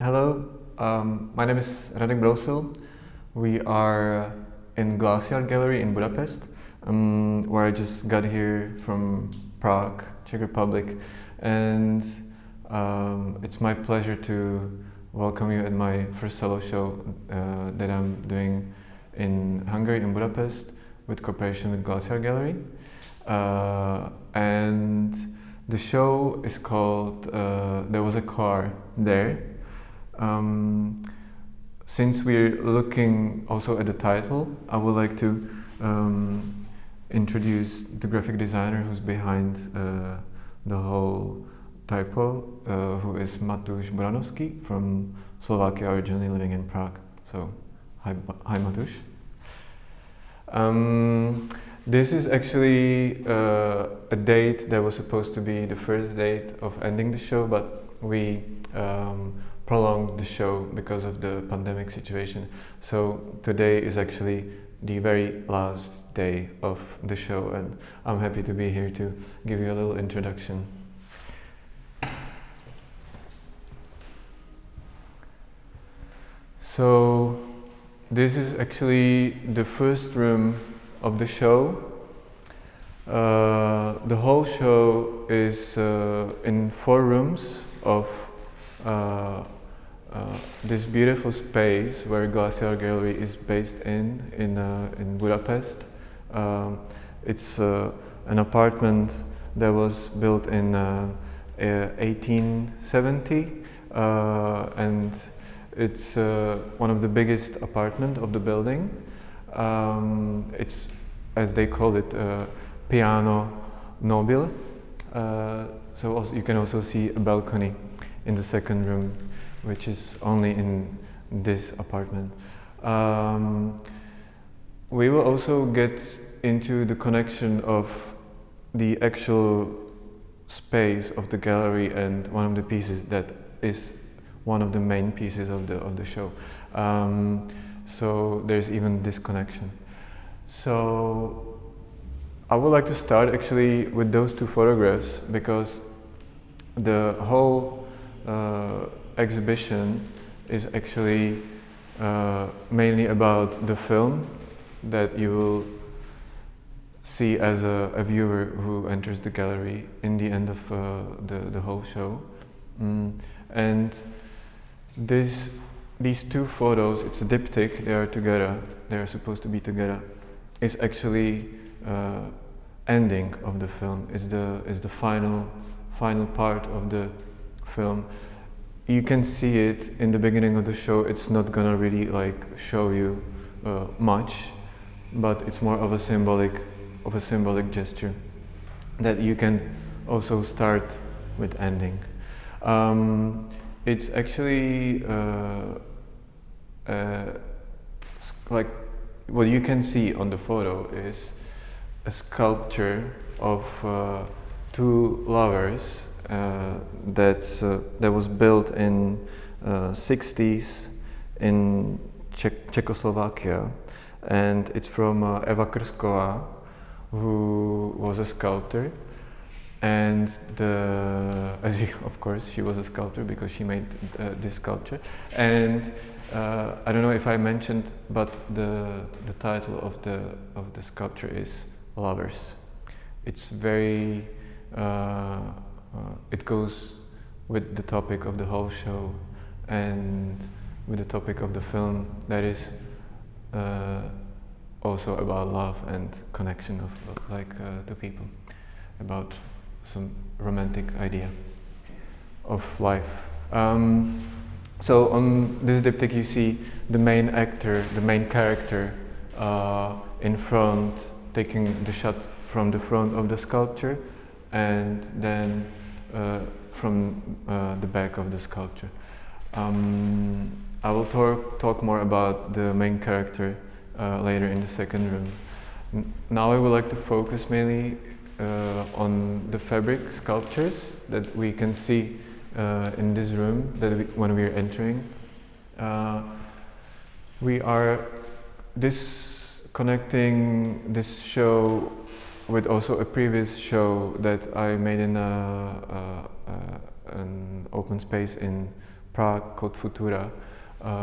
Hello, my name is Radek Brousil. We are in Glassyard Gallery in Budapest, where I just got here from Prague, Czech Republic, and it's my pleasure to welcome you at my first solo show that I'm doing in Hungary, in Budapest, with cooperation with Glassyard Gallery. And the show is called There Was a Car There. Since we're looking also at the title, I would like to introduce the graphic designer who's behind the whole typo, who is Matúš Boranovský from Slovakia, originally living in Prague. So, hi Matúš. This is actually a date that was supposed to be the first date of ending the show, but we prolonged the show because of the pandemic situation. So today is actually the very last day of the show, and I'm happy to be here to give you a little introduction. So this is actually the first room of the show. The whole show is in 4 rooms of this beautiful space where Glassyard Gallery is based in Budapest. It's an apartment that was built in 1870, and it's one of the biggest apartments of the building. It's, as they call it, piano nobile. So also, you can also see a balcony in the second room, which is only in this apartment. We will also get into the connection of the actual space of the gallery and one of the pieces that is one of the main pieces of the show. So there's even this connection. So I would like to start actually with those 2 photographs, because the whole exhibition is actually mainly about the film that you will see as a viewer who enters the gallery in the end of the whole show. And these 2 photos, it's a diptych, they are together, they are supposed to be together, is actually ending of the film, is the final part of the film. You can see it in the beginning of the show. It's not gonna really like show you much, but it's more of a symbolic gesture that you can also start with ending. It's actually like what you can see on the photo is a sculpture of 2 lovers that was built in 60s in Czechoslovakia, and it's from Eva Krsková, who was a sculptor, and of course she was a sculptor because she made this sculpture. And I don't know if I mentioned, but the title of the sculpture is Lovers. It's very it goes with the topic of the whole show and with the topic of the film that is also about love and connection of the people, about some romantic idea of life. So on this diptych you see the main actor, the main character in front, taking the shot from the front of the sculpture, and then from the back of the sculpture. I will talk more about the main character later in the second room. Now I would like to focus mainly on the fabric sculptures that we can see in this room when we are entering. We are connecting this show with also a previous show that I made in an open space in Prague called Futura,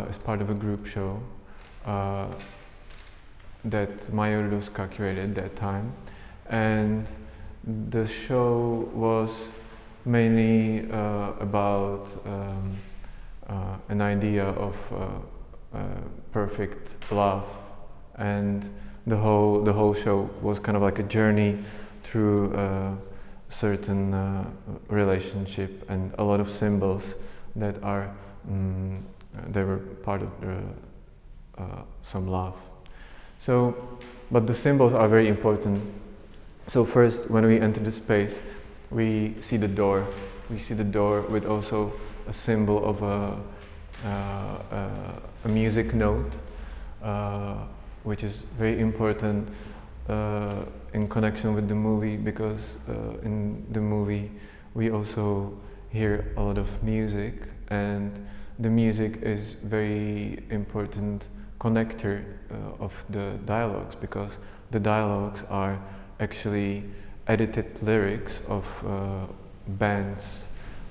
as part of a group show that Magyarorsza curated that time, and the show was mainly about an idea of perfect love, and the whole show was kind of like a journey through a certain relationship and a lot of symbols that are they were part of some love. So, but the symbols are very important. So first, when we enter the space, we see the door. We see the door with also a symbol of a music note, which is very important in connection with the movie, because in the movie we also hear a lot of music, and the music is very important connector of the dialogues, because the dialogues are actually edited lyrics of bands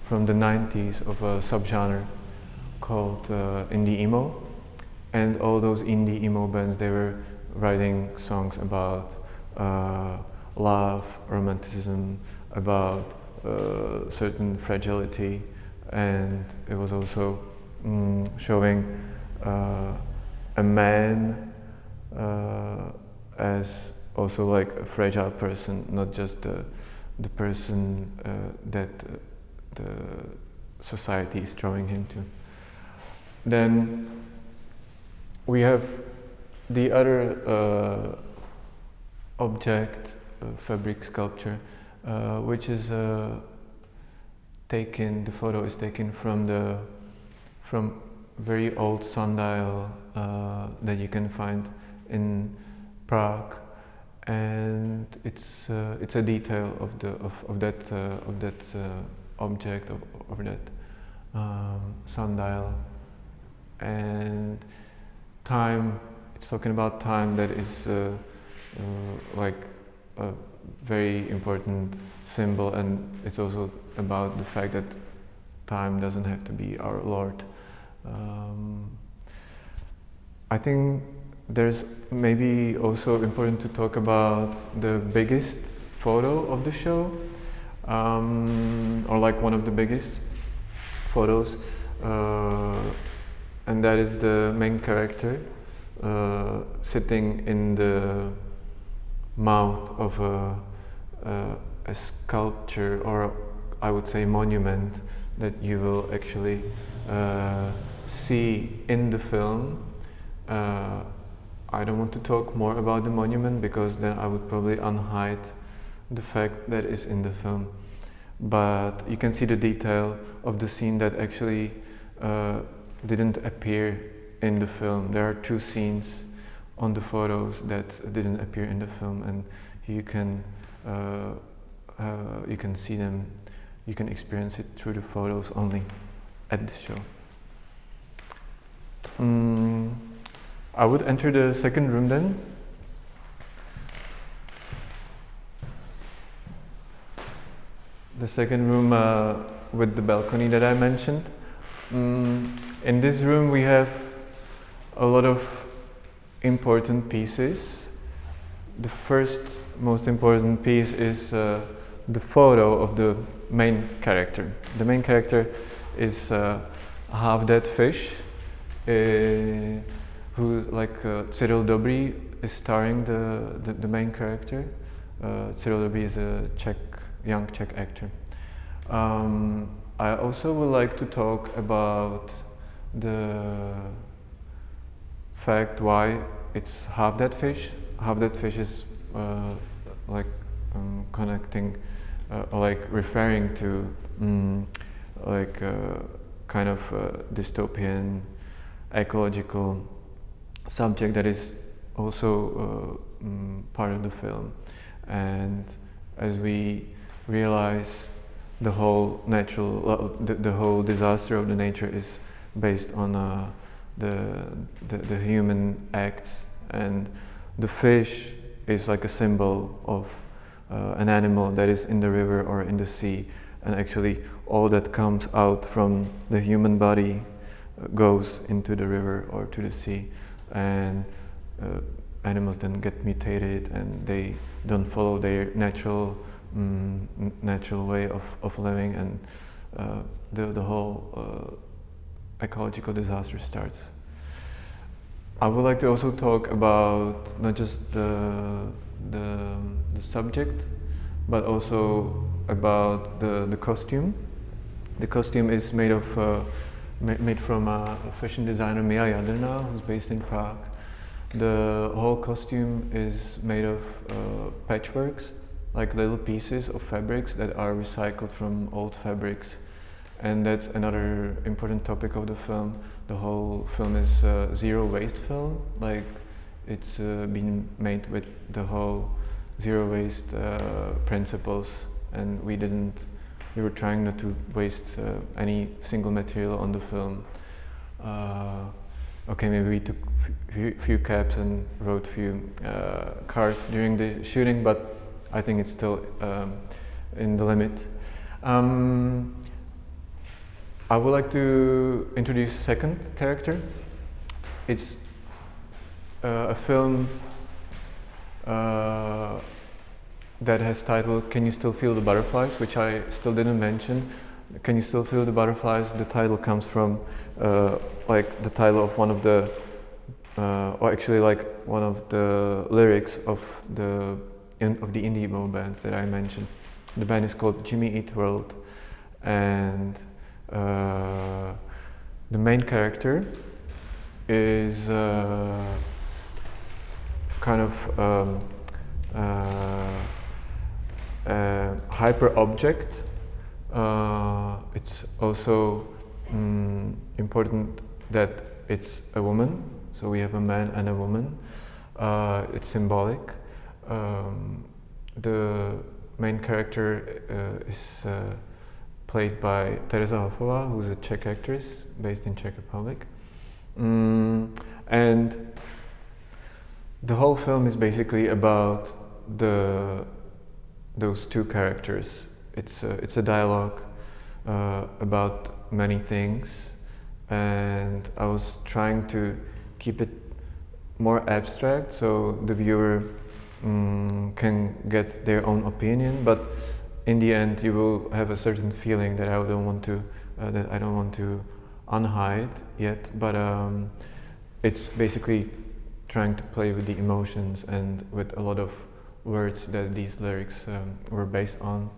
from the 90s of a subgenre called indie emo, and all those indie emo bands, they were writing songs about love, romanticism, about certain fragility, and it was also showing a man as also like a fragile person, not just the person that the society is throwing him to. Then we have the other object, fabric sculpture, which is taken. The photo is taken from very old sundial that you can find in Prague, and it's a detail of that object of that sundial, and time. It's talking about time, that is like a very important symbol, and it's also about the fact that time doesn't have to be our Lord. I think there's maybe also important to talk about the biggest photo of the show, or like one of the biggest photos, and that is the main character sitting in the mouth of a sculpture, or I would say monument, that you will actually see in the film. I don't want to talk more about the monument, because then I would probably unhide the fact that is in the film. But you can see the detail of the scene that actually didn't appear in the film. There are two scenes on the photos that didn't appear in the film, and you can see them, you can experience it through the photos only at this show. I would enter the second room then. The second room with the balcony that I mentioned. In this room we have a lot of important pieces. The first most important piece is the photo of the main character. The main character is a half-dead fish, who, like Cyril Dobrý, is starring the main character. Cyril Dobrý is a young Czech actor. I also would like to talk about the fact why it's half-dead fish. Half-dead fish is connecting, like referring to kind of dystopian ecological subject that is also part of the film. And as we realize, the whole the whole disaster of the nature is based on the human acts, and the fish is like a symbol of an animal that is in the river or in the sea, and actually all that comes out from the human body goes into the river or to the sea, and animals then get mutated and they don't follow their natural way of living, and the whole ecological disaster starts. I would like to also talk about not just the subject, but also about the costume. The costume is made from a fashion designer, Mellett, who's based in Prague. The whole costume is made of patchworks, like little pieces of fabrics that are recycled from old fabrics. And that's another important topic of the film. The whole film is a zero waste film. Like, it's been made with the whole zero waste principles, and we were trying not to waste any single material on the film. Okay, maybe we took few cabs and rode few cars during the shooting, but I think it's still in the limit. I would like to introduce second character. It's a film that has title "Can You Still Feel the Butterflies?", which I still didn't mention. "Can You Still Feel the Butterflies?" The title comes from like the title of one of the, or actually like one of the lyrics of the indie emo bands that I mentioned. The band is called Jimmy Eat World, and the main character is kind of hyper object. It's also important that it's a woman, so we have a man and a woman. It's symbolic. The main character is played by Teresa Hofová, who's a Czech actress based in Czech Republic. And the whole film is basically about those two characters. It's a dialogue about many things, and I was trying to keep it more abstract so the viewer can get their own opinion, but in the end you will have a certain feeling that I don't want to unhide yet, but it's basically trying to play with the emotions and with a lot of words that these lyrics were based on.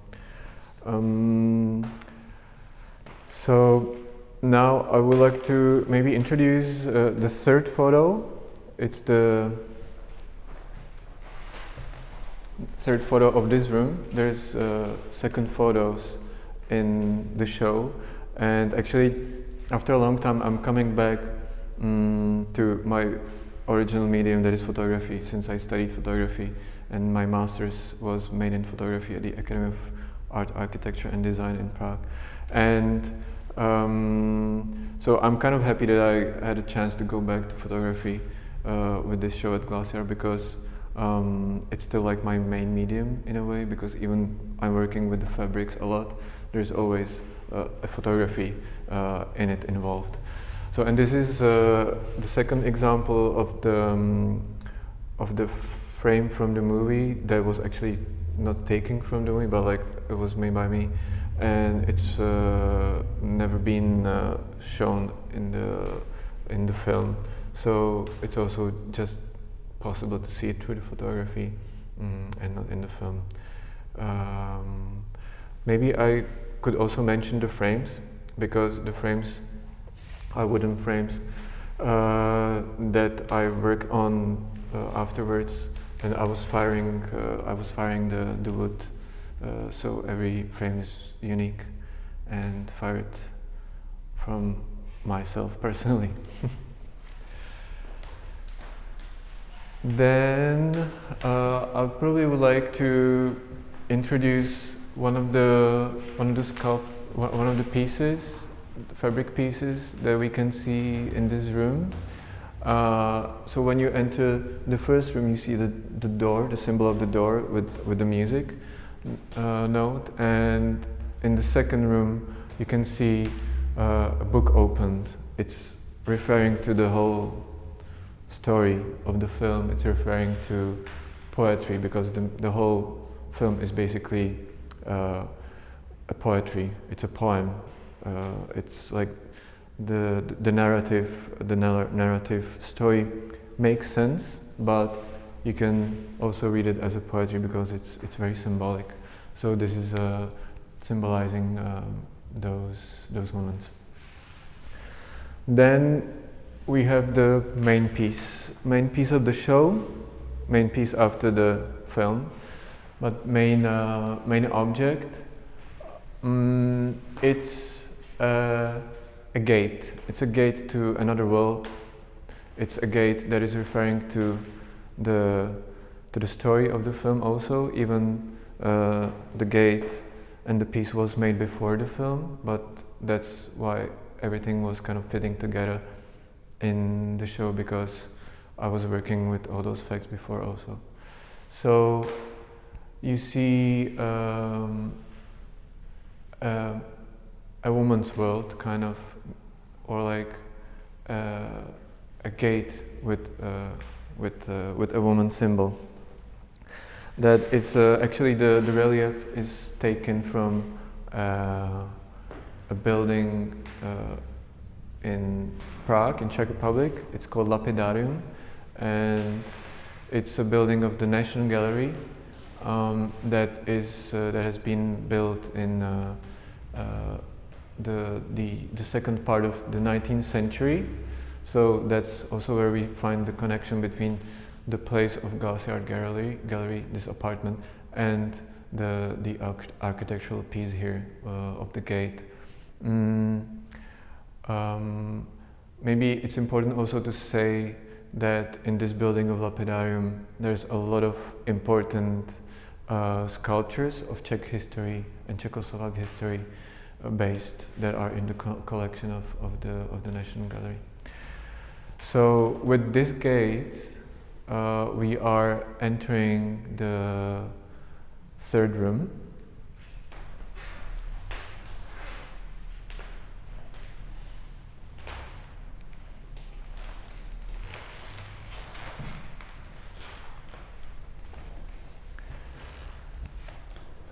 So now I would like to maybe introduce the third photo. It's the third photo of this room. There's second photos in the show, and actually after a long time I'm coming back to my original medium, that is photography, since I studied photography and my master's was made in photography at the Academy of Art, Architecture and Design in Prague. And so I'm kind of happy that I had a chance to go back to photography with this show at Glassyard, because it's still like my main medium in a way, because even I'm working with the fabrics a lot, there's always a photography in it involved. So, and this is the second example of the frame from the movie that was actually not taken from the movie, but like it was made by me, and it's never been shown in the film. So it's also just possible to see it through the photography and not in the film. Maybe I could also mention the frames, because the frames are wooden frames that I worked on afterwards, and I was firing the wood, so every frame is unique and fired from myself personally. Then I probably would like to introduce one of the pieces, the fabric pieces that we can see in this room. So when you enter the first room, you see the door, the symbol of the door with the music note, and in the second room you can see a book opened. It's referring to the whole story of the film. It's referring to poetry, because the whole film is basically a poetry. It's a poem. It's like the narrative story makes sense, but you can also read it as a poetry because it's very symbolic. So this is symbolizing those moments. Then we have the main piece of the show, main piece after the film, but main object. It's a gate. It's a gate to another world. It's a gate that is referring to the story of the film also. Even the gate and the piece was made before the film, but that's why everything was kind of fitting together in the show, because I was working with all those facts before also. So you see a woman's world, kind of, or like a gate with a woman symbol. That is actually the relief is taken from a building in Prague, in Czech Republic. It's called Lapidarium, and it's a building of the National Gallery that has been built in the second part of the 19th century. So that's also where we find the connection between the place of Glassyard Gallery, this apartment, and the architectural piece here of the gate. Maybe it's important also to say that in this building of Lapidarium there's a lot of important sculptures of Czech history and Czechoslovak history based that are in the collection of the National Gallery. So with this gate we are entering the third room.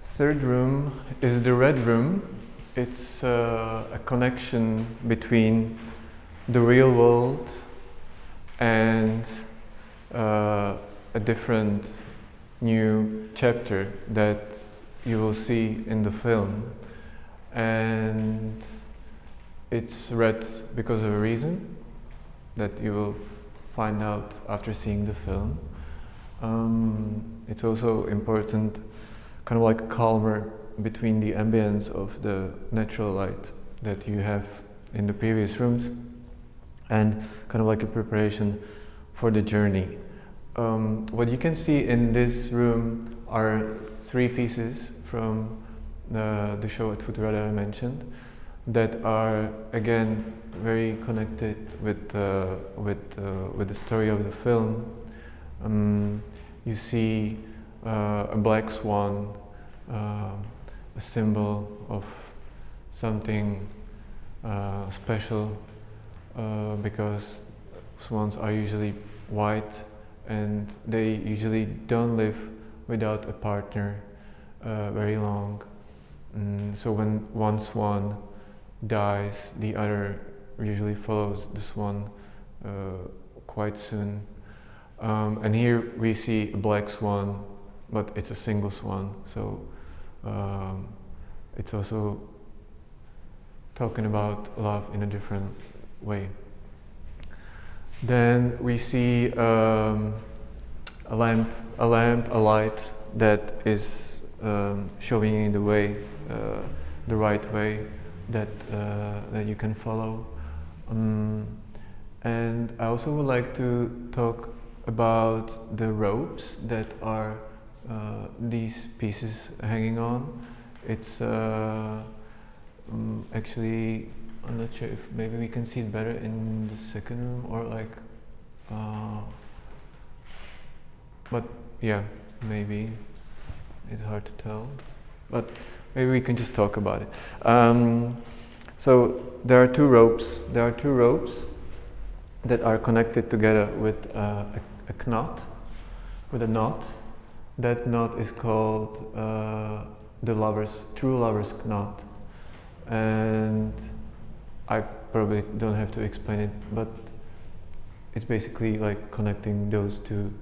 Third room is the red room. It's a connection between the real world and a different new chapter that you will see in the film. And it's red because of a reason that you will find out after seeing the film. It's also important, kind of like a calmer between the ambience of the natural light that you have in the previous rooms, and kind of like a preparation for the journey. What you can see in this room are three pieces from the show at Foto that I mentioned, that are again very connected with the story of the film. You see a black swan, a symbol of something special, because swans are usually white and they usually don't live without a partner very long. So when one swan dies, the other usually follows the swan quite soon. And here we see a black swan, but it's a single swan, so it's also talking about love in a different way. Then we see a light that is showing you the way, the right way that you can follow. And I also would like to talk about the ropes that are these pieces hanging on. It's actually, I'm not sure if maybe we can see it better in the second room, or like, but yeah, maybe it's hard to tell. But maybe we can just talk about it. So there are two ropes. There are two ropes that are connected together with a knot, with a knot. That knot is called the true lover's knot, and I probably don't have to explain it, but it's basically like connecting those two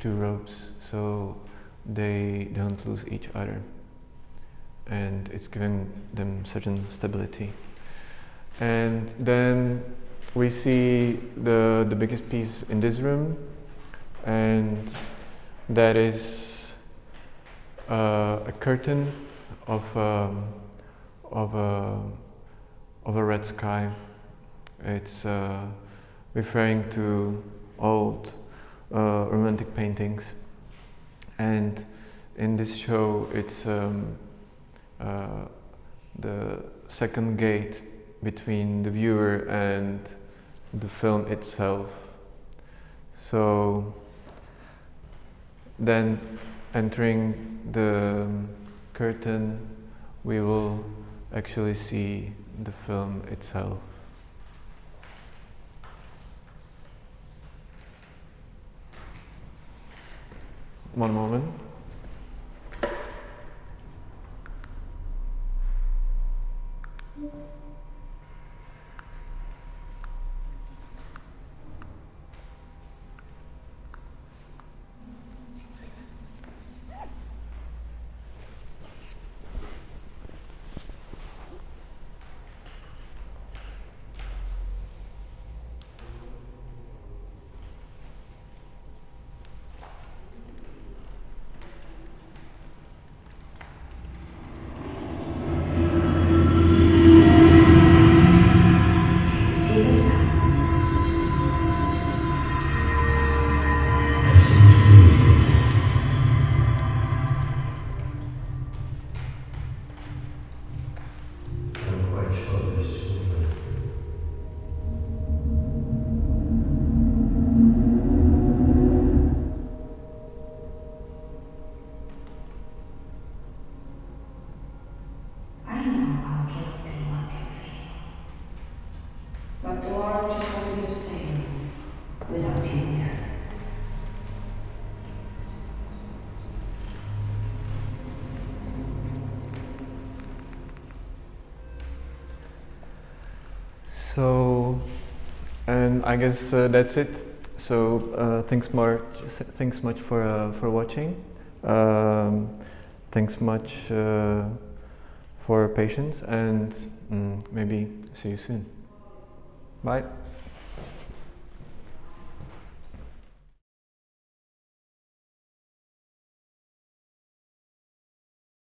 ropes so they don't lose each other, and it's giving them certain stability. And then we see the biggest piece in this room, and that is a curtain of a red sky. It's referring to old romantic paintings, and in this show it's the second gate between the viewer and the film itself. So then, entering the curtain, we will actually see the film itself. One moment. So, and I guess that's it. So thanks much for watching. Thanks much for patience, and maybe see you soon. Bye.